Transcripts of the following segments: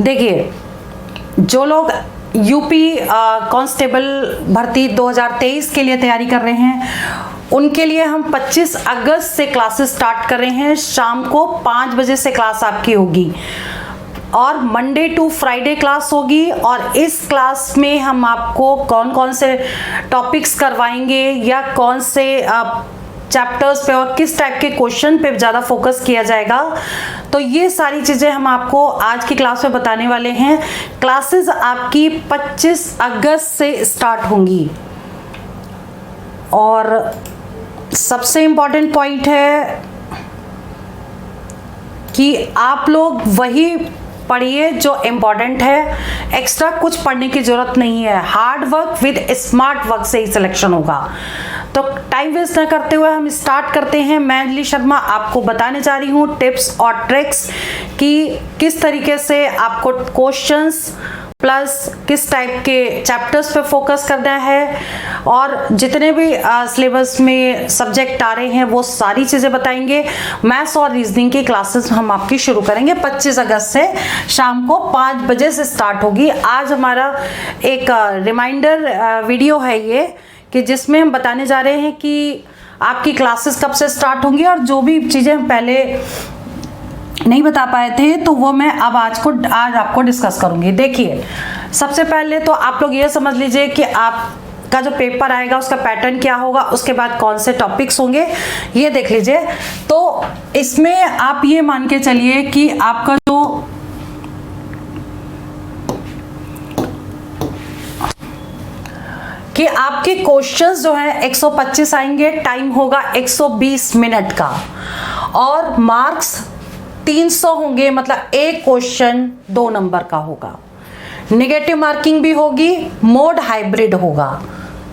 देखिए, जो लोग यूपी कांस्टेबल भर्ती 2023 के लिए तैयारी कर रहे हैं, उनके लिए हम 25 अगस्त से क्लासेस स्टार्ट कर रहे हैं। शाम को 5 बजे से क्लास आपकी होगी और मंडे टू फ्राइडे क्लास होगी। और इस क्लास में हम आपको कौन कौन से टॉपिक्स करवाएंगे या कौन से चैप्टर्स पे और किस टाइप के क्वेश्चन पे ज़्यादा फोकस किया जाएगा, तो ये सारी चीज़ें हम आपको आज की क्लास में बताने वाले हैं। क्लासेस आपकी 25 अगस्त से स्टार्ट होंगी। और सबसे इम्पॉर्टेंट पॉइंट है कि आप लोग वही पढ़िए जो इम्पॉर्टेंट है, एक्स्ट्रा कुछ पढ़ने की जरूरत नहीं है। Hard work with smart work से ही सिलेक्शन होगा। तो टाइम वेस्ट न करते हुए हम स्टार्ट करते हैं। मैं अंजलि शर्मा आपको बताने जा रही हूँ टिप्स और ट्रिक्स कि किस तरीके से आपको क्वेश्चंस प्लस किस टाइप के चैप्टर्स पे फोकस करना है, और जितने भी सिलेबस में सब्जेक्ट आ रहे हैं वो सारी चीज़ें बताएंगे। मैथ्स और रीजनिंग की क्लासेस हम आपकी शुरू करेंगे 25 अगस्त से, शाम को 5 बजे से स्टार्ट होगी। आज हमारा एक रिमाइंडर वीडियो है ये, कि जिसमें हम बताने जा रहे हैं कि आपकी क्लासेस कब से स्टार्ट होंगी, और जो भी चीज़ें हम पहले नहीं बता पाए थे तो वो मैं अब आज आपको डिस्कस करूंगी। देखिए, सबसे पहले तो आप लोग ये समझ लीजिए कि आपका जो पेपर आएगा उसका पैटर्न क्या होगा, उसके बाद कौन से टॉपिक्स होंगे ये देख लीजिए। तो इसमें आप ये मान के चलिए कि आपका जो कि आपके क्वेश्चंस जो है 125 आएंगे, टाइम होगा 120 मिनट का, और मार्क्स 300 होंगे। मतलब एक क्वेश्चन 2 नंबर का होगा। नेगेटिव मार्किंग भी होगी, मोड हाइब्रिड होगा।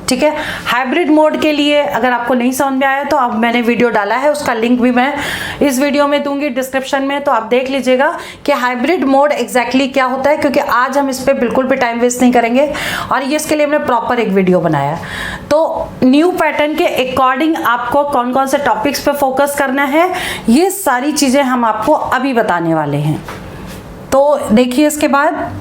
ठीक है, हाइब्रिड मोड के लिए अगर आपको नहीं समझ में आया तो अब मैंने वीडियो डाला है, उसका लिंक भी मैं इस वीडियो में दूंगी डिस्क्रिप्शन में, तो आप देख लीजिएगा कि हाइब्रिड मोड एग्जैक्टली क्या होता है, क्योंकि आज हम इस पर बिल्कुल भी टाइम वेस्ट नहीं करेंगे और ये इसके लिए हमने प्रॉपर एक वीडियो बनाया। तो न्यू पैटर्न के अकॉर्डिंग आपको कौन कौन से टॉपिक्स पे फोकस करना है, ये सारी चीज़ें हम आपको अभी बताने वाले हैं। तो देखिए, इसके बाद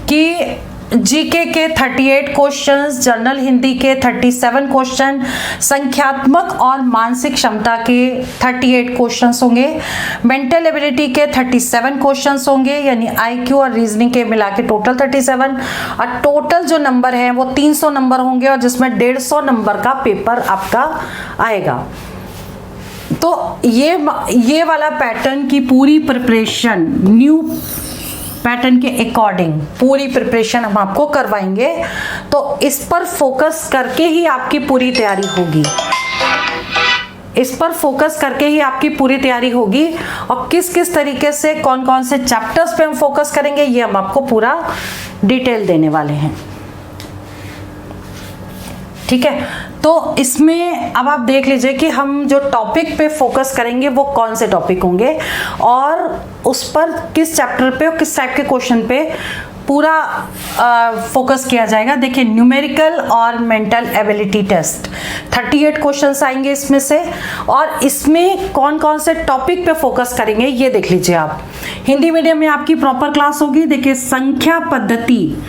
कि जीके के 38 क्वेश्चंस, जनरल हिंदी के 37 क्वेश्चन, संख्यात्मक और मानसिक क्षमता के 38 क्वेश्चंस होंगे, मेंटल एबिलिटी के 37 क्वेश्चंस होंगे, यानी आईक्यू और रीजनिंग के मिला के टोटल 37, और टोटल जो नंबर है वो 300 नंबर होंगे, और जिसमें 150 नंबर का पेपर आपका आएगा। तो ये वाला पैटर्न की पूरी प्रिपरेशन, न्यू पैटर्न के अकॉर्डिंग पूरी प्रिपरेशन हम आपको करवाएंगे। तो इस पर फोकस करके ही आपकी पूरी तैयारी होगी, इस पर फोकस करके ही आपकी पूरी तैयारी होगी। और किस किस तरीके से कौन कौन से चैप्टर्स पे हम फोकस करेंगे ये हम आपको पूरा डिटेल देने वाले हैं। ठीक है, तो इसमें अब आप देख लीजिए कि हम जो टॉपिक पे फोकस करेंगे वो कौन से टॉपिक होंगे, और उस पर किस चैप्टर पे और किस टाइप के क्वेश्चन पे पूरा फोकस किया जाएगा। देखिए, न्यूमेरिकल और मेंटल एबिलिटी टेस्ट 38 क्वेश्चंस आएंगे इसमें से, और इसमें कौन कौन से टॉपिक पे फोकस करेंगे ये देख लीजिए आप। हिंदी मीडियम में आपकी प्रॉपर क्लास होगी। देखिए, संख्या पद्धति,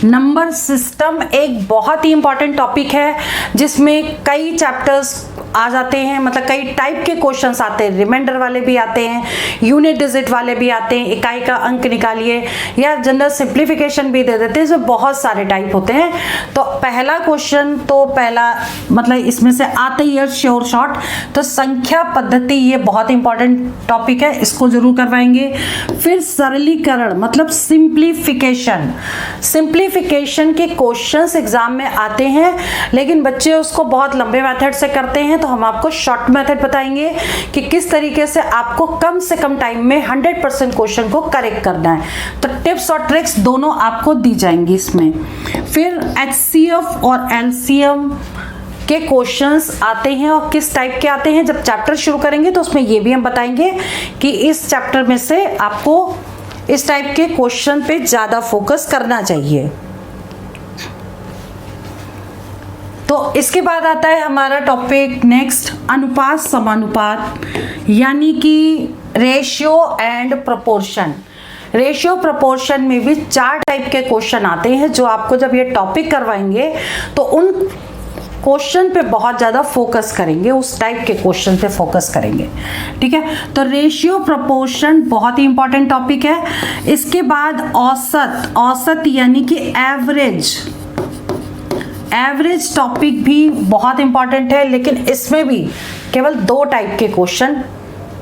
नंबर सिस्टम एक बहुत ही इंपॉर्टेंट टॉपिक है, जिसमें कई चैप्टर्स आ जाते हैं, मतलब कई टाइप के क्वेश्चंस आते हैं, रिमाइंडर वाले भी आते हैं, यूनिट डिजिट वाले भी आते हैं, इकाई का अंक निकालिए, या जनरल सिंप्लीफिकेशन भी दे देते हैं। इसमें बहुत सारे टाइप होते हैं। तो पहला क्वेश्चन तो मतलब इसमें से आते ही है श्योर शॉर्ट। तो संख्या पद्धति ये बहुत इंपॉर्टेंट टॉपिक है, इसको जरूर करवाएंगे। फिर सरलीकरण मतलब सिंप्लीफिकेशन के क्वेश्चंस एग्जाम में आते हैं, लेकिन बच्चे उसको बहुत लंबे मेथड से करते हैं। तो हम आपको शॉर्ट मेथड बताएंगे कि किस तरीके से आपको कम से कम टाइम में 100% क्वेश्चन को करेक्ट करना है। तो टिप्स और ट्रिक्स दोनों आपको दी जाएंगी इसमें। फिर HCF और LCM के क्वेश्चंस आते हैं, और किस टाइप के आते हैं जब चैप्टर शुरू करेंगे तो उसमें ये भी हम बताएंगे कि इस चैप्टर में से आपको इस टाइप के क्वेश्चन पे ज़्यादा फोकस करना चाहिए। तो इसके बाद आता है हमारा टॉपिक नेक्स्ट, अनुपात समानुपात, यानी कि ratio and proportion. Ratio proportion में भी 4 टाइप के क्वेश्चन आते हैं जो आपको जब ये टॉपिक करवाएंगे तो उन क्वेश्चन पे बहुत ज़्यादा फोकस करेंगे, उस टाइप के क्वेश्चन पे फोकस करेंगे। ठीक है, तो रेशियो प्रोपोर्शन बहुत ही इंपॉर्टेंट टॉपिक है। इसके बाद औसत यानी कि एवरेज टॉपिक भी बहुत इंपॉर्टेंट है, लेकिन इसमें भी केवल 2 टाइप के क्वेश्चन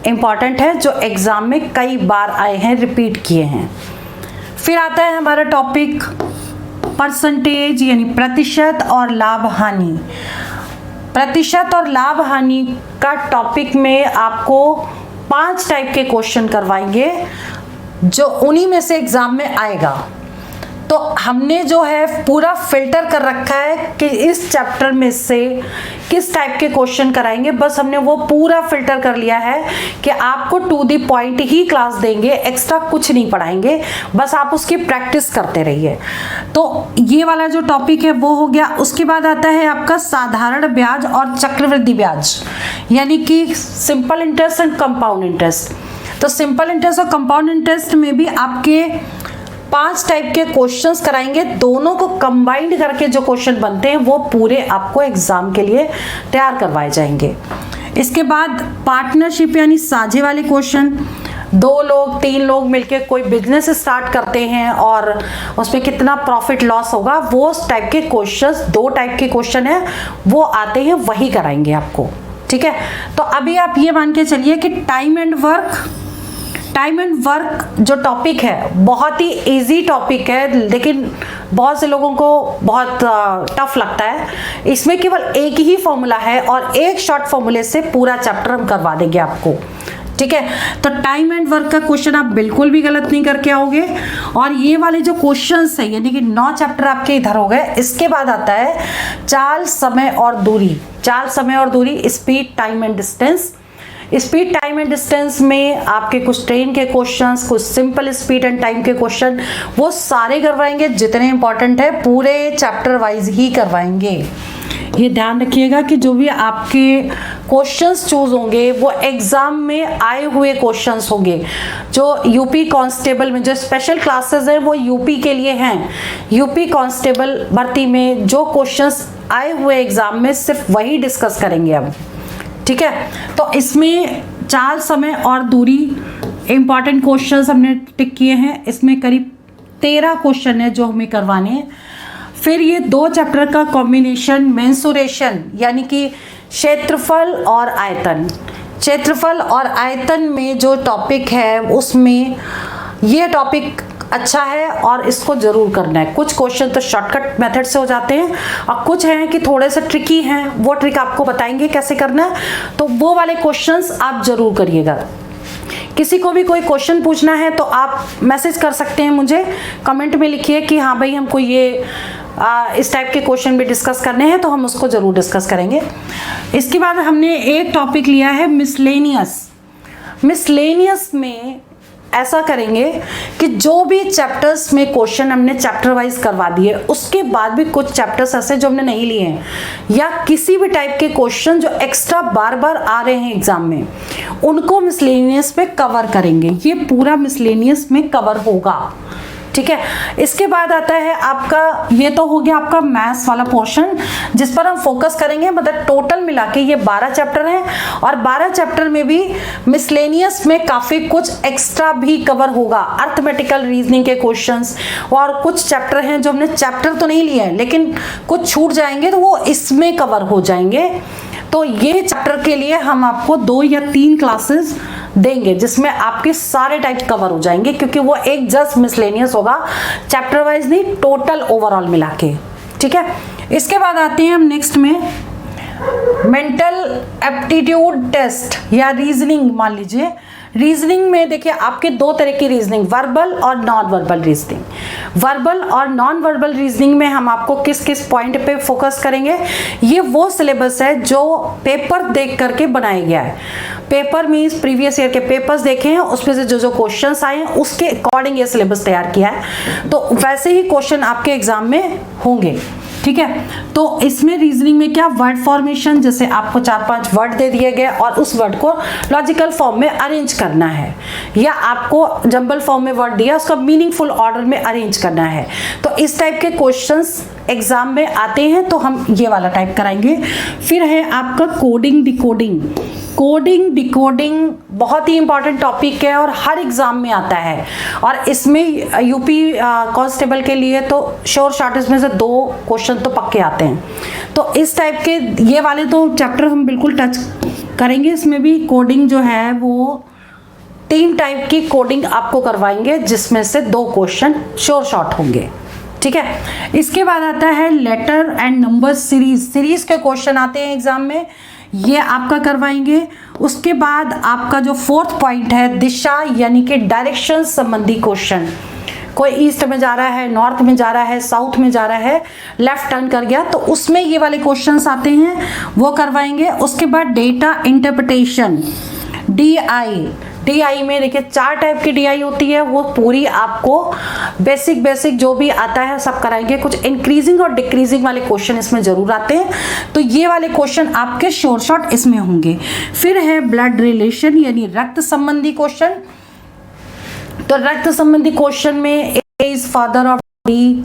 इंपॉर्टेंट है जो एग्जाम में कई बार आए हैं, रिपीट किए हैं। फिर आता है हमारा टॉपिक परसेंटेज यानी प्रतिशत और लाभ हानि। प्रतिशत और लाभ हानि का टॉपिक में आपको 5 टाइप के क्वेश्चन करवाएंगे जो उन्हीं में से एग्जाम में आएगा। तो हमने जो है पूरा फिल्टर कर रखा है कि इस चैप्टर में से किस टाइप के क्वेश्चन कराएंगे, बस हमने वो पूरा फिल्टर कर लिया है कि आपको टू द पॉइंट ही क्लास देंगे, एक्स्ट्रा कुछ नहीं पढ़ाएंगे, बस आप उसकी प्रैक्टिस करते रहिए। तो ये वाला जो टॉपिक है वो हो गया। उसके बाद आता है आपका साधारण ब्याज और चक्रवृद्धि ब्याज यानी कि simple interest and compound interest. तो सिंपल इंटरेस्ट और कंपाउंड इंटरेस्ट में भी आपके 5 टाइप के क्वेश्चंस कराएंगे, दोनों को कंबाइंड करके जो क्वेश्चन बनते हैं वो पूरे आपको एग्जाम के लिए तैयार करवाए जाएंगे। इसके बाद पार्टनरशिप यानी साझे वाले क्वेश्चन, 2 लोग 3 लोग मिलके कोई बिजनेस स्टार्ट करते हैं और उसमें कितना प्रॉफिट लॉस होगा, वो टाइप के क्वेश्चंस 2 टाइप के क्वेश्चन है वो आते हैं, वही कराएंगे आपको। ठीक है, तो अभी आप ये मान के चलिए कि टाइम एंड वर्क जो टॉपिक है बहुत ही इजी टॉपिक है, लेकिन बहुत से लोगों को बहुत टफ लगता है। इसमें केवल एक ही फॉर्मूला है और एक शॉर्ट फॉर्मूले से पूरा चैप्टर हम करवा देंगे आपको। ठीक है, तो टाइम एंड वर्क का क्वेश्चन आप बिल्कुल भी गलत नहीं करके आओगे। और ये वाले जो क्वेश्चंस है यानी कि 9 चैप्टर आपके इधर हो गए। इसके बाद आता है चाल, समय और दूरी। Speed, time and distance. Speed, time and distance में आपके कुछ ट्रेन के क्वेश्चंस, कुछ सिंपल स्पीड एंड टाइम के क्वेश्चन, वो सारे करवाएंगे जितने इंपॉर्टेंट है, पूरे चैप्टर वाइज ही करवाएंगे। ये ध्यान रखिएगा कि जो भी आपके क्वेश्चंस चूज होंगे वो एग्जाम में आए हुए क्वेश्चंस होंगे। जो यूपी कांस्टेबल में जो स्पेशल क्लासेस हैं वो यूपी के लिए हैं। यूपी कांस्टेबल भर्ती में जो क्वेश्चंस आए हुए एग्जाम में सिर्फ वही डिस्कस करेंगे अब। ठीक है, तो इसमें चाल, समय और दूरी इंपॉर्टेंट क्वेश्चंस हमने टिक किए हैं। इसमें करीब 13 क्वेश्चन है जो हमें करवाने हैं। फिर ये 2 चैप्टर का कॉम्बिनेशन मेंसुरेशन यानी कि क्षेत्रफल और आयतन। क्षेत्रफल और आयतन में जो टॉपिक है उसमें ये टॉपिक अच्छा है और इसको जरूर करना है। कुछ क्वेश्चन तो शॉर्टकट मेथड से हो जाते हैं और कुछ हैं कि थोड़े से ट्रिकी हैं, वो ट्रिक आपको बताएंगे कैसे करना है, तो वो वाले क्वेश्चंस आप जरूर करिएगा। किसी को भी कोई क्वेश्चन पूछना है तो आप मैसेज कर सकते हैं मुझे, कमेंट में लिखिए कि हाँ भाई हमको ये इस टाइप के क्वेश्चन भी डिस्कस करने हैं, तो हम उसको जरूर डिस्कस करेंगे। इसके बाद हमने एक टॉपिक लिया है मिसलेनियस में ऐसा करेंगे कि जो भी चैप्टर्स में क्वेश्चन हमने चैप्टर वाइज करवा दिए, उसके बाद भी कुछ चैप्टर्स ऐसे जो हमने नहीं लिए हैं या किसी भी टाइप के क्वेश्चन जो एक्स्ट्रा बार बार आ रहे हैं एग्जाम में, उनको मिसलेनियस में कवर करेंगे। ये पूरा मिसलेनियस में कवर होगा। ठीक है, इसके बाद आता है आपका, ये तो हो गया आपका मैथ्स वाला पोर्शन जिस पर हम फोकस करेंगे। मतलब टोटल मिला के ये 12 चैप्टर हैं और 12 चैप्टर में भी मिसलेनियस में काफी कुछ एक्स्ट्रा भी कवर होगा। अर्थमेटिकल रीजनिंग के क्वेश्चंस और कुछ चैप्टर हैं जो हमने चैप्टर तो नहीं लिए हैं लेकिन कुछ छूट जाएंगे तो वो इसमें कवर हो जाएंगे। तो ये चैप्टर के लिए हम आपको 2 या 3 क्लासेस देंगे जिसमें आपके सारे टाइप कवर हो जाएंगे, क्योंकि वो एक जस्ट मिसलेनियस होगा, चैप्टर वाइज नहीं, टोटल ओवरऑल मिला के। ठीक है, इसके बाद आते हैं हम नेक्स्ट में मेंटल एप्टीट्यूड टेस्ट या रीजनिंग। मान लीजिए रीजनिंग में देखिए आपके 2 तरह की रीजनिंग, वर्बल और नॉन वर्बल रीजनिंग। वर्बल और नॉन वर्बल रीजनिंग में हम आपको किस किस पॉइंट पे फोकस करेंगे, ये वो सिलेबस है जो पेपर देख करके बनाया गया है। पेपर मीन्स प्रीवियस ईयर के पेपर्स देखे हैं, उसमें से जो जो क्वेश्चंस आए हैं उसके अकॉर्डिंग ये सिलेबस तैयार किया है, तो वैसे ही क्वेश्चन आपके एग्जाम में होंगे। ठीक है। तो इसमें रीजनिंग में क्या, वर्ड फॉर्मेशन, जैसे आपको 4-5 वर्ड दे दिए गए और उस वर्ड को लॉजिकल फॉर्म में अरेंज करना है, या आपको जंबल फॉर्म में वर्ड दिया उसका मीनिंगफुल ऑर्डर में अरेंज करना है। तो इस टाइप के क्वेश्चंस एग्जाम में आते हैं, तो हम ये वाला टाइप कराएंगे। फिर है आपका कोडिंग डिकोडिंग। कोडिंग डिकोडिंग बहुत ही इंपॉर्टेंट टॉपिक है और हर एग्जाम में आता है, और इसमें यूपी कांस्टेबल के लिए तो श्योर शॉर्टेज में से 2 क्वेश्चन तो पक्के आते हैं। तो इस टाइप के ये वाले तो चैप्टर हम बिल्कुल टच करेंगे। इसमें भी कोडिंग जो है वो 3 टाइप की कोडिंग आपको करवाएंगे, जिसमें से 2 क्वेश्चन श्योर शॉर्ट होंगे, ठीक है। इसके बाद आता है लेटर एंड नंबर सीरीज के क्वेश्चन आते हैं एग्जाम में, ये आपका करवाएंगे। उसके बाद आपका जो 4th पॉइंट है दिशा यानी कि डायरेक्शन संबंधी क्वेश्चन, कोई ईस्ट में जा रहा है, नॉर्थ में जा रहा है, साउथ में जा रहा है, लेफ्ट टर्न कर गया, तो उसमें ये वाले क्वेश्चंस आते हैं, वो करवाएंगे। उसके बाद डेटा इंटरप्रिटेशन, DI में देखिए 4 टाइप की DI होती है, वो पूरी आपको बेसिक जो भी आता है सब कराएंगे। कुछ इंक्रीजिंग और डिक्रीजिंग वाले क्वेश्चन इसमें जरूर आते हैं, तो ये वाले क्वेश्चन आपके श्योर शॉर्ट इसमें होंगे। फिर है ब्लड रिलेशन यानी रक्त संबंधी क्वेश्चन। तो रक्त संबंधी क्वेश्चन में इज फादर ऑफ डी,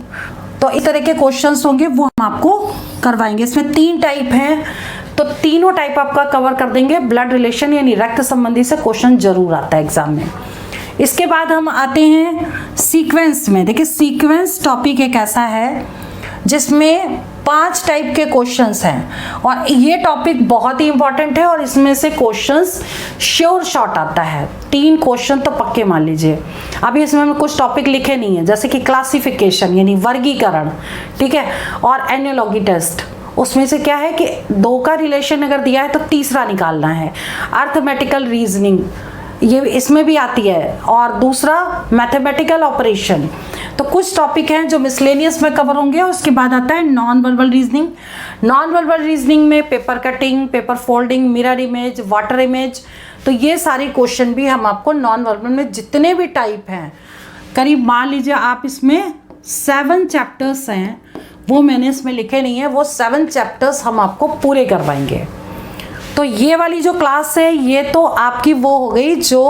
तो इस तरह के क्वेश्चंस होंगे, वो हम आपको करवाएंगे। इसमें 3 टाइप हैं, तो तीनों टाइप आपका कवर कर देंगे। ब्लड रिलेशन यानी रक्त संबंधी से क्वेश्चन जरूर आता है एग्जाम में। इसके बाद हम आते हैं सीक्वेंस में। देखिए सीक्वेंस टॉपिक एक ऐसा है जिसमें 5 टाइप के क्वेश्चंस हैं, और ये टॉपिक बहुत ही इंपॉर्टेंट है, और इसमें से क्वेश्चंस श्योर शॉर्ट आता है। 3 क्वेश्चन तो पक्के मान लीजिए। अभी इसमें हमने कुछ टॉपिक लिखे नहीं है, जैसे कि क्लासिफिकेशन यानी वर्गीकरण, ठीक है, और एनालॉजी टेस्ट। उसमें से क्या है कि 2 का रिलेशन अगर दिया है तो तीसरा निकालना है। अर्थमेटिकल रीजनिंग ये इसमें भी आती है, और दूसरा मैथमेटिकल ऑपरेशन। तो कुछ टॉपिक हैं जो मिसलेनियस में कवर होंगे। उसके बाद आता है non verbal reasoning. Non verbal reasoning में paper cutting, paper folding, mirror image, water image, तो ये सारे क्वेश्चन भी हम आपको नॉन वर्बल में जितने भी टाइप हैं, करीब मान लीजिए आप इसमें 7 चैप्टर्स हैं, वो मैंने इसमें लिखे नहीं है, वो 7 चैप्टर्स हम आपको पूरे करवाएंगे। तो ये वाली जो क्लास है ये तो आपकी वो हो गई जो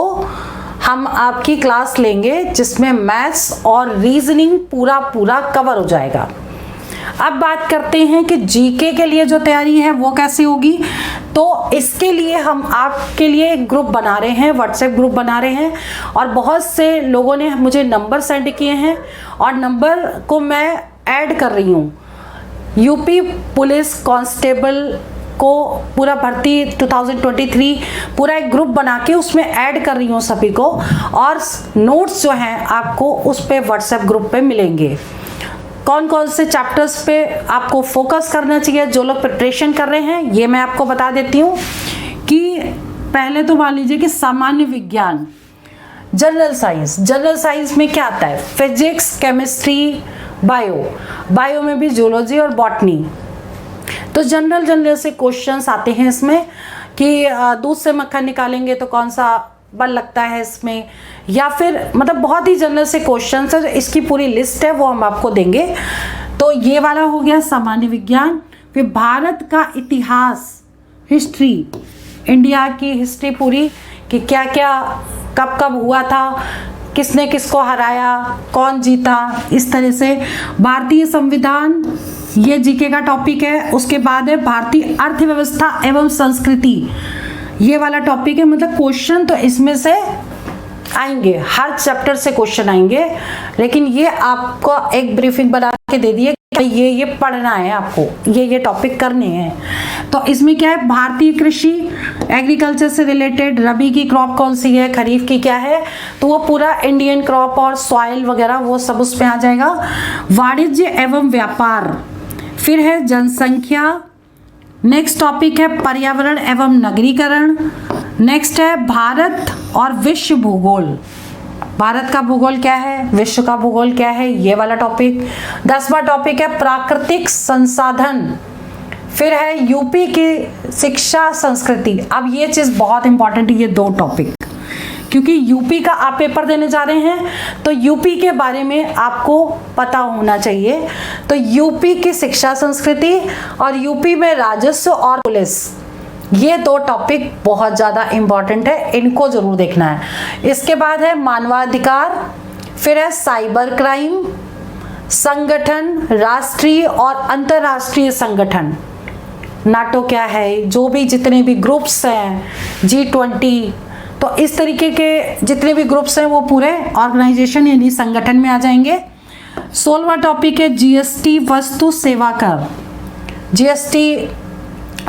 हम आपकी क्लास लेंगे जिसमें मैथ्स और रीजनिंग पूरा कवर हो जाएगा। अब बात करते हैं कि जीके के लिए जो तैयारी है वो कैसे होगी। तो इसके लिए हम आपके लिए एक ग्रुप बना रहे हैं, व्हाट्सएप ग्रुप बना रहे हैं, और बहुत से लोगों ने मुझे नंबर सेंड किए हैं, और नंबर को मैं ऐड कर रही हूँ। यूपी पुलिस कांस्टेबल को पूरा भर्ती 2023 पूरा एक ग्रुप बना के उसमें ऐड कर रही हूँ सभी को, और नोट्स जो हैं आपको उस पे व्हाट्सएप ग्रुप पे मिलेंगे। कौन कौन से चैप्टर्स पे आपको फोकस करना चाहिए जो लोग प्रिपरेशन कर रहे हैं, ये मैं आपको बता देती हूँ। कि पहले तो मान लीजिए कि सामान्य विज्ञान, जनरल साइंस में क्या आता है, फिजिक्स, केमिस्ट्री, बायो में भी जूलॉजी और बॉटनी। तो जनरल से क्वेश्चंस आते हैं इसमें कि दूध से मक्खन निकालेंगे तो कौन सा बल लगता है इसमें, या फिर मतलब बहुत ही जनरल से क्वेश्चंस है। इसकी पूरी लिस्ट है वो हम आपको देंगे। तो ये वाला हो गया सामान्य विज्ञान। फिर भारत का इतिहास, हिस्ट्री, इंडिया की हिस्ट्री पूरी, कि क्या क्या कब कब हुआ था, किसने किसको हराया, कौन जीता, इस तरह से। भारतीय संविधान, ये जीके का टॉपिक है। उसके बाद है भारतीय अर्थव्यवस्था एवं संस्कृति, ये वाला टॉपिक है। मतलब क्वेश्चन तो इसमें से आएंगे, हर चैप्टर से क्वेश्चन आएंगे, लेकिन ये आपको एक ब्रीफिंग बना के दे दिए कि ये पढ़ना है आपको, ये टॉपिक करने हैं। तो इसमें क्या है, भारतीय कृषि, एग्रीकल्चर से रिलेटेड, रबी की क्रॉप कौन सी है, खरीफ की क्या है, तो वो पूरा इंडियन क्रॉप और सॉइल वगैरह वो सब उस पे आ जाएगा। वाणिज्य एवं व्यापार, फिर है जनसंख्या, नेक्स्ट टॉपिक है पर्यावरण एवं नगरीकरण, नेक्स्ट है भारत और विश्व भूगोल, भारत का भूगोल क्या है, विश्व का भूगोल क्या है, ये वाला टॉपिक। 10वां टॉपिक है प्राकृतिक संसाधन, फिर है यूपी की शिक्षा संस्कृति। अब ये चीज बहुत इंपॉर्टेंट है, ये 2 टॉपिक, क्योंकि यूपी का आप पेपर देने जा रहे हैं तो यूपी के बारे में आपको पता होना चाहिए। तो यूपी की शिक्षा संस्कृति और यूपी में राजस्व और पुलिस, ये दो टॉपिक बहुत ज़्यादा इम्पॉर्टेंट है, इनको जरूर देखना है। इसके बाद है मानवाधिकार, फिर है साइबर क्राइम, संगठन, राष्ट्रीय और अंतर्राष्ट्रीय संगठन, नाटो क्या है, जो भी जितने भी ग्रुप्स हैं, G20, तो इस तरीके के जितने भी ग्रुप्स हैं वो पूरे ऑर्गेनाइजेशन यानी संगठन में आ जाएंगे। 16वां टॉपिक है जीएसटी वस्तु सेवा कर। जीएसटी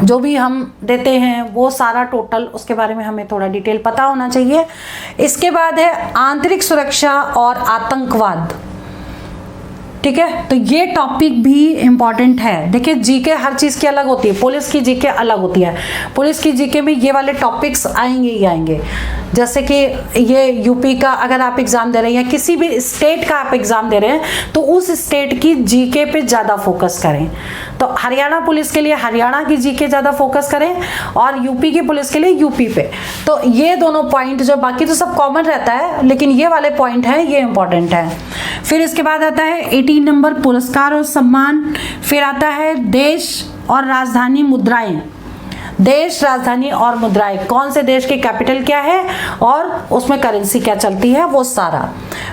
जो भी हम देते हैं वो सारा टोटल, उसके बारे में हमें थोड़ा डिटेल पता होना चाहिए। इसके बाद है आंतरिक सुरक्षा और आतंकवाद, ठीक है, तो ये टॉपिक भी इम्पॉर्टेंट है। देखिए जीके हर चीज़ की अलग होती है, पुलिस की जीके अलग होती है। पुलिस की जीके में ये वाले टॉपिक्स आएंगे ही आएंगे, जैसे कि ये यूपी का अगर आप एग्ज़ाम दे रहे हैं या किसी भी स्टेट का आप एग्ज़ाम दे रहे हैं तो उस स्टेट की जीके पे ज़्यादा फोकस करें। तो हरियाणा पुलिस के लिए हरियाणा की जीके ज़्यादा फोकस करें और यूपी की पुलिस के लिए यूपी पे। तो ये दोनों पॉइंट, जो बाकी तो सब कॉमन रहता है लेकिन ये वाले पॉइंट हैं ये इंपॉर्टेंट है। फिर इसके बाद आता है 18 नंबर पुरस्कार और सम्मान। फिर आता है देश और राजधानी मुद्राएं। देश, राजधानी और मुद्राएं, कौन से देश की कैपिटल क्या है और उसमें करेंसी क्या चलती है, वो सारा।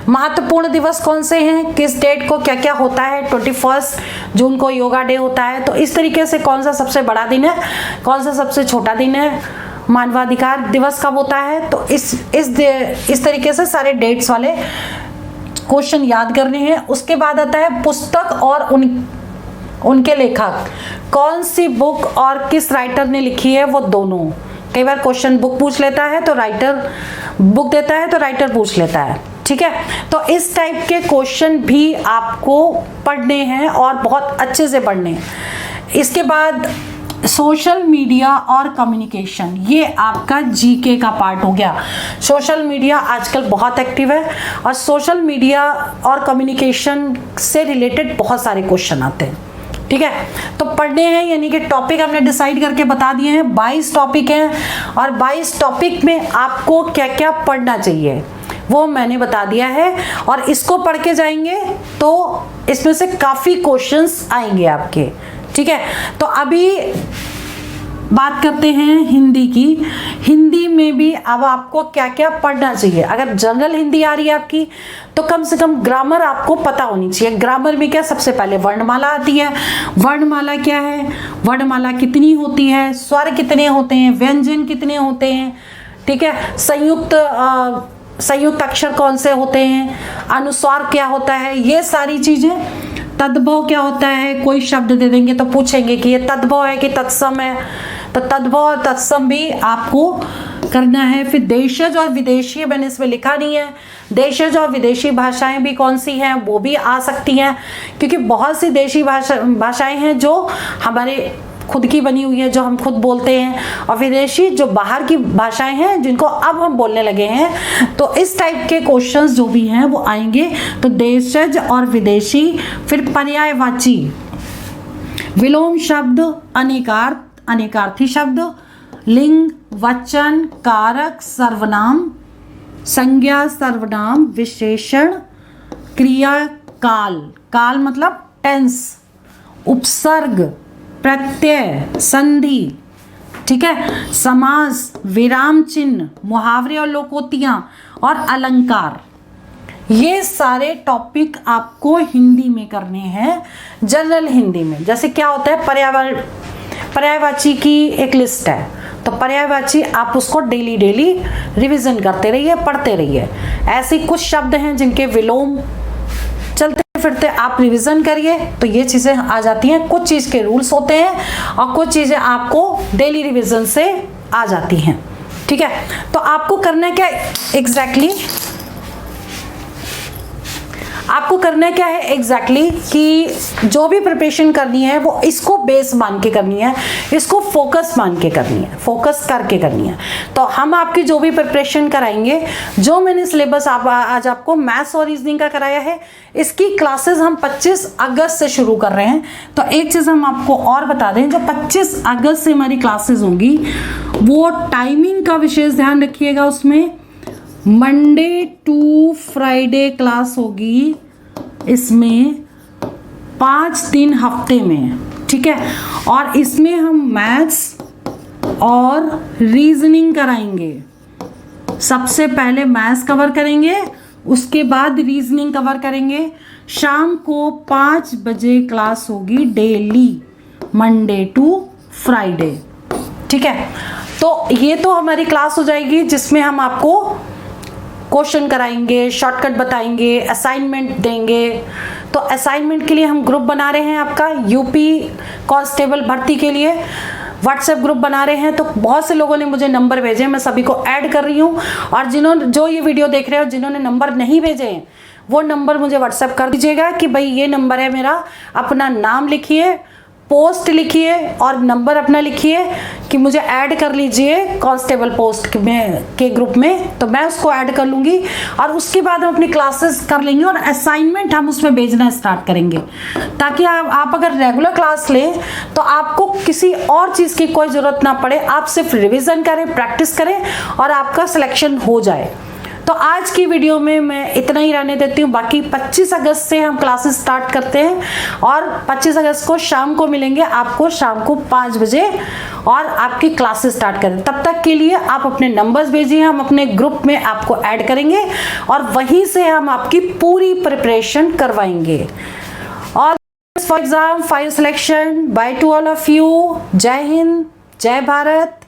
महत्वपूर्ण दिवस कौन से हैं, किस डेट को क्या क्या होता है, 21 जून को योगा डे होता है, तो इस तरीके से कौन सा सबसे बड़ा दिन है, कौन सा सबसे छोटा दिन है, मानवाधिकार दिवस कब होता है, तो इस तरीके से सारे डेट्स वाले क्वेश्चन याद करने हैं। उसके बाद आता है पुस्तक और उनके लेखक, कौन सी बुक और किस राइटर ने लिखी है, वो दोनों। कई बार क्वेश्चन बुक पूछ लेता है तो राइटर, बुक देता है तो राइटर पूछ लेता है, ठीक है। तो इस टाइप के क्वेश्चन भी आपको पढ़ने हैं और बहुत अच्छे से पढ़ने हैं। इसके बाद सोशल मीडिया और कम्युनिकेशन, ये आपका जीके का पार्ट हो गया। सोशल मीडिया आजकल बहुत एक्टिव है और सोशल मीडिया और कम्युनिकेशन से रिलेटेड बहुत सारे क्वेश्चन आते हैं, ठीक है। तो पढ़ने हैं, यानी कि टॉपिक हमने डिसाइड करके बता दिए हैं, 22 टॉपिक हैं और 22 टॉपिक में आपको क्या क्या पढ़ना चाहिए वो मैंने बता दिया है। और इसको पढ़ के जाएंगे तो इसमें से काफ़ी क्वेश्चंस आएंगे आपके, ठीक है। तो अभी बात करते हैं हिंदी की। हिंदी में भी अब आपको क्या क्या पढ़ना चाहिए। अगर जनरल हिंदी आ रही है आपकी तो कम से कम ग्रामर आपको पता होनी चाहिए। ग्रामर में क्या, सबसे पहले वर्णमाला आती है। वर्णमाला क्या है, वर्णमाला कितनी होती है, स्वर कितने होते हैं, व्यंजन कितने होते हैं, ठीक है। संयुक्त अक्षर कौन से होते हैं, अनुस्वार क्या होता है, ये सारी चीजें। तद्भव क्या होता है, कोई शब्द दे देंगे तो पूछेंगे कि ये तद्भव है कि तत्सम है, तो तद्भव और तत्सम भी आपको करना है। फिर देशज और विदेशी, मैंने इसमें लिखा नहीं है, देशज और विदेशी भाषाएं भी कौन सी हैं वो भी आ सकती हैं, क्योंकि बहुत सी देशी भाषाएं हैं जो हमारे खुद की बनी हुई है, जो हम खुद बोलते हैं, और विदेशी जो बाहर की भाषाएं हैं जिनको अब हम बोलने लगे हैं। तो इस टाइप के क्वेश्चंस जो भी हैं वो आएंगे। तो देशज और विदेशी। फिर पर्यायवाची, विलोम शब्द, अनेकार्थी शब्द, लिंग, वचन, कारक, सर्वनाम, संज्ञा, सर्वनाम, विशेषण, क्रिया, काल, काल मतलब टेंस, उपसर्ग, प्रत्यय, संधि, ठीक है, समास, विराम चिन्ह, मुहावरे और लोकोक्तियां और अलंकार। ये सारे टॉपिक आपको हिंदी में करने हैं, जनरल हिंदी में। जैसे क्या होता है, पर्यायवाची की एक लिस्ट है, तो पर्यायवाची आप उसको डेली रिवीजन करते रहिए, पढ़ते रहिए। ऐसे कुछ शब्द हैं जिनके विलोम चलते फिरते आप रिवीजन करिए तो ये चीज़ें आ जाती हैं। कुछ चीज़ के रूल्स होते हैं और कुछ चीज़ें आपको डेली रिवीजन से आ जाती हैं, ठीक है। तो आपको करना क्या एग्जैक्टली, आपको करना क्या है एग्जैक्टली कि जो भी प्रिपरेशन करनी है वो इसको बेस मान के करनी है, इसको फोकस मान के करनी है, फोकस करके करनी है। तो हम आपकी जो भी प्रिपरेशन कराएंगे, जो मैंने सिलेबस आज आपको मैथ्स और रीजनिंग का कराया है, इसकी क्लासेस हम 25 अगस्त से शुरू कर रहे हैं। तो एक चीज़ हम आपको और बता दें, जो 25 अगस्त से हमारी क्लासेस होंगी वो टाइमिंग का विशेष ध्यान रखिएगा। उसमें मंडे टू फ्राइडे क्लास होगी, इसमें 5 दिन हफ्ते में, ठीक है। और इसमें हम मैथ्स और रीजनिंग कराएंगे। सबसे पहले मैथ्स कवर करेंगे, उसके बाद रीजनिंग कवर करेंगे। शाम को 5 बजे क्लास होगी डेली, मंडे टू फ्राइडे, ठीक है। तो ये तो हमारी क्लास हो जाएगी जिसमें हम आपको क्वेश्चन कराएंगे, शॉर्टकट बताएंगे, असाइनमेंट देंगे। तो असाइनमेंट के लिए हम ग्रुप बना रहे हैं आपका यूपी कांस्टेबल भर्ती के लिए व्हाट्सएप ग्रुप बना रहे हैं। तो बहुत से लोगों ने मुझे नंबर भेजे, मैं सभी को ऐड कर रही हूँ। और जो ये वीडियो देख रहे हो, जिन्होंने नंबर नहीं भेजे हैं, वो नंबर मुझे व्हाट्सएप कर दीजिएगा कि भाई ये नंबर है मेरा, अपना नाम लिखिए, पोस्ट लिखिए और नंबर अपना लिखिए कि मुझे ऐड कर लीजिए कांस्टेबल पोस्ट में के ग्रुप में। तो मैं उसको ऐड कर लूँगी और उसके बाद हम अपनी क्लासेस कर लेंगे और असाइनमेंट हम उसमें भेजना स्टार्ट करेंगे, ताकि आप अगर रेगुलर क्लास लें तो आपको किसी और चीज़ की कोई ज़रूरत ना पड़े। आप सिर्फ रिविज़न करें, प्रैक्टिस करें और आपका सिलेक्शन हो जाए। तो आज की वीडियो में मैं इतना ही रहने देती हूँ। बाकी 25 अगस्त से हम क्लासेस स्टार्ट करते हैं और 25 अगस्त को शाम को मिलेंगे आपको, शाम को 5 बजे, और आपकी क्लासेस स्टार्ट करें। तब तक के लिए आप अपने नंबर्स भेजिए, हम अपने ग्रुप में आपको ऐड करेंगे और वहीं से हम आपकी पूरी प्रिपरेशन करवाएंगे। और for exam 5 selection by two all of you. जय हिंद, जय भारत।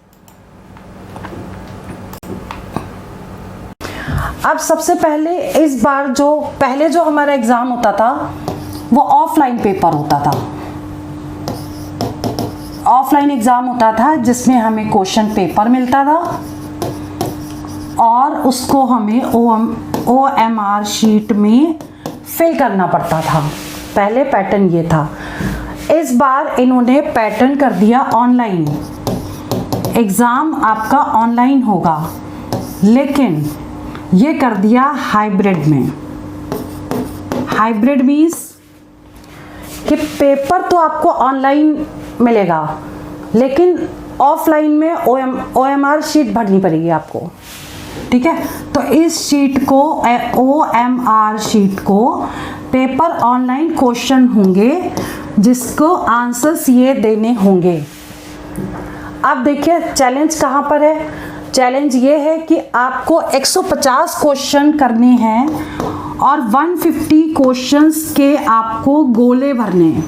अब सबसे पहले इस बार पहले जो हमारा एग्जाम होता था वो ऑफलाइन पेपर होता था, ऑफलाइन एग्जाम होता था जिसमें हमें क्वेश्चन पेपर मिलता था और उसको हमें OMR शीट में फिल करना पड़ता था। पहले पैटर्न ये था। इस बार इन्होंने पैटर्न कर दिया ऑनलाइन। एग्जाम आपका ऑनलाइन होगा, लेकिन ये कर दिया हाइब्रिड में। हाइब्रिड मीन्स कि पेपर तो आपको ऑनलाइन मिलेगा, लेकिन ऑफलाइन में OMR शीट भरनी पड़ेगी आपको, ठीक है। तो इस शीट को, OMR शीट को, पेपर ऑनलाइन क्वेश्चन होंगे जिसको आंसर्स ये देने होंगे। अब देखिए चैलेंज कहाँ पर है। चैलेंज ये है कि आपको 150 क्वेश्चन करने हैं और 150 क्वेश्चंस के आपको गोले भरने हैं।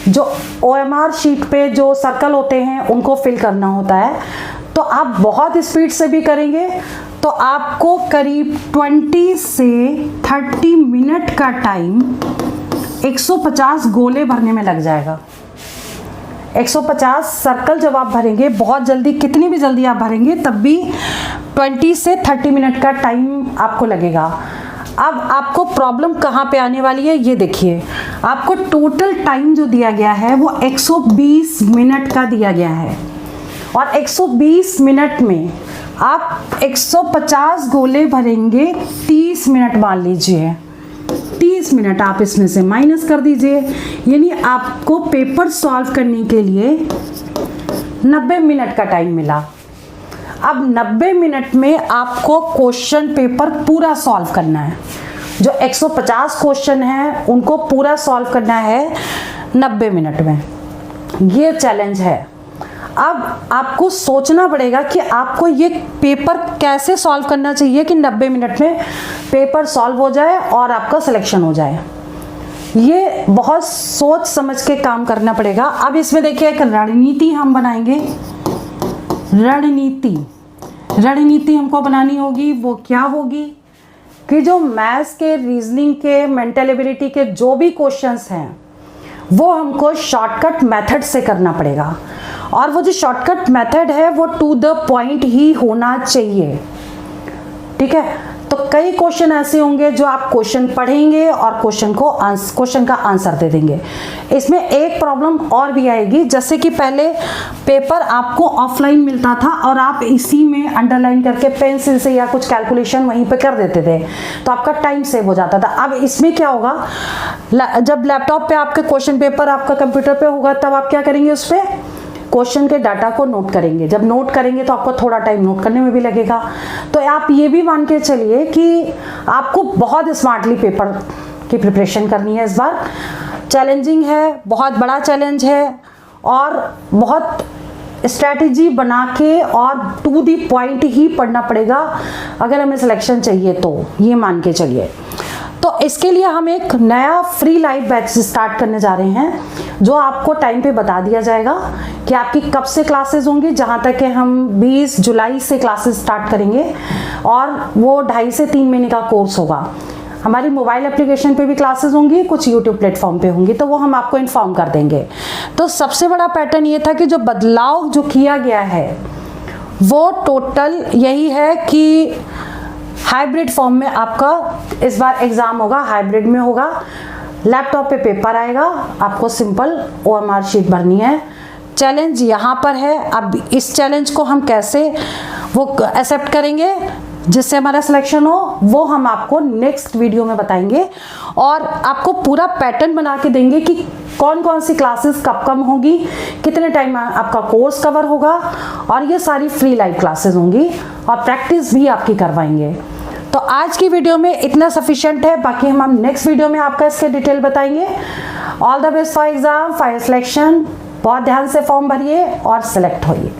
जो OMR शीट पे जो सर्कल होते हैं उनको फिल करना होता है। तो आप बहुत स्पीड से भी करेंगे तो आपको करीब 20 से 30 मिनट का टाइम 150 गोले भरने में लग जाएगा। 150 सर्कल जब आप भरेंगे, बहुत जल्दी, कितनी भी जल्दी आप भरेंगे तब भी 20 से 30 मिनट का टाइम आपको लगेगा। अब आपको प्रॉब्लम कहाँ पे आने वाली है ये देखिए। आपको टोटल टाइम जो दिया गया है वो 120 मिनट का दिया गया है और 120 मिनट में आप 150 गोले भरेंगे। 30 मिनट मान लीजिए, 30 मिनट आप इसमें से माइनस कर दीजिए, यानी आपको पेपर सॉल्व करने के लिए 90 मिनट का टाइम मिला। अब 90 मिनट में आपको क्वेश्चन पेपर पूरा सॉल्व करना है। जो 150 क्वेश्चन हैं उनको पूरा सॉल्व करना है 90 मिनट में। ये चैलेंज है। अब आपको सोचना पड़ेगा कि आपको ये पेपर कैसे सॉल्व करना चाहिए कि 90 मिनट में पेपर सॉल्व हो जाए और आपका सिलेक्शन हो जाए। ये बहुत सोच समझ के काम करना पड़ेगा। अब इसमें देखिए एक रणनीति हम बनाएंगे। रणनीति हमको बनानी होगी। वो क्या होगी कि जो मैथ्स के, रीजनिंग के, मेंटल एबिलिटी के जो भी क्वेश्चंस हैं वो हमको शॉर्टकट मेथड से करना पड़ेगा। और वो जो शॉर्टकट मेथड है वो टू द पॉइंट ही होना चाहिए, ठीक है। तो कई क्वेश्चन ऐसे होंगे जो आप क्वेश्चन पढ़ेंगे और क्वेश्चन का आंसर दे देंगे। इसमें एक प्रॉब्लम और भी आएगी, जैसे कि पहले पेपर आपको ऑफलाइन मिलता था और आप इसी में अंडरलाइन करके पेंसिल से या कुछ कैलकुलेशन वहीं पे कर देते थे, तो आपका टाइम सेव हो जाता था। अब इसमें क्या होगा, जब लैपटॉप पे आपके क्वेश्चन पेपर आपका कंप्यूटर पे होगा तब आप क्या करेंगे, उस पर क्वेश्चन के डाटा को नोट करेंगे। जब नोट करेंगे तो आपको थोड़ा टाइम नोट करने में भी लगेगा। तो आप ये भी मान के चलिए कि आपको बहुत स्मार्टली पेपर की प्रिपरेशन करनी है। इस बार चैलेंजिंग है, बहुत बड़ा चैलेंज है और बहुत स्ट्रैटेजी बना के और टू दी पॉइंट ही पढ़ना पड़ेगा अगर हमें सिलेक्शन चाहिए तो, ये मान के चलिए। तो इसके लिए हम एक नया फ्री लाइव बैच स्टार्ट करने जा रहे हैं, जो आपको टाइम पे बता दिया जाएगा कि आपकी कब से क्लासेस होंगी। जहाँ तक है हम 20 जुलाई से क्लासेस स्टार्ट करेंगे और वो 2.5 से 3 महीने का कोर्स होगा। हमारी मोबाइल एप्लीकेशन पे भी क्लासेस होंगी, कुछ यूट्यूब प्लेटफॉर्म पे होंगी, तो वो हम आपको इन्फॉर्म कर देंगे। तो सबसे बड़ा पैटर्न ये था कि जो बदलाव जो किया गया है वो टोटल यही है कि हाइब्रिड फॉर्म में आपका इस बार एग्जाम होगा, हाइब्रिड में होगा। लैपटॉप पे पेपर आएगा, आपको सिंपल OMR शीट भरनी है। चैलेंज यहाँ पर है। अब इस चैलेंज को हम कैसे वो एक्सेप्ट करेंगे जिससे हमारा सिलेक्शन हो, वो हम आपको नेक्स्ट वीडियो में बताएंगे और आपको पूरा पैटर्न बना के देंगे कि कौन कौन सी क्लासेस कब कब होगी, कितने टाइम आपका कोर्स कवर होगा, और ये सारी फ्री लाइव क्लासेस होंगी और प्रैक्टिस भी आपकी करवाएंगे। तो आज की वीडियो में इतना सफिशिएंट है, बाकी हम नेक्स्ट वीडियो में आपका इसके डिटेल बताएंगे। All the best for exam, for selection. बहुत ध्यान से फॉर्म भरिए और सिलेक्ट होइए।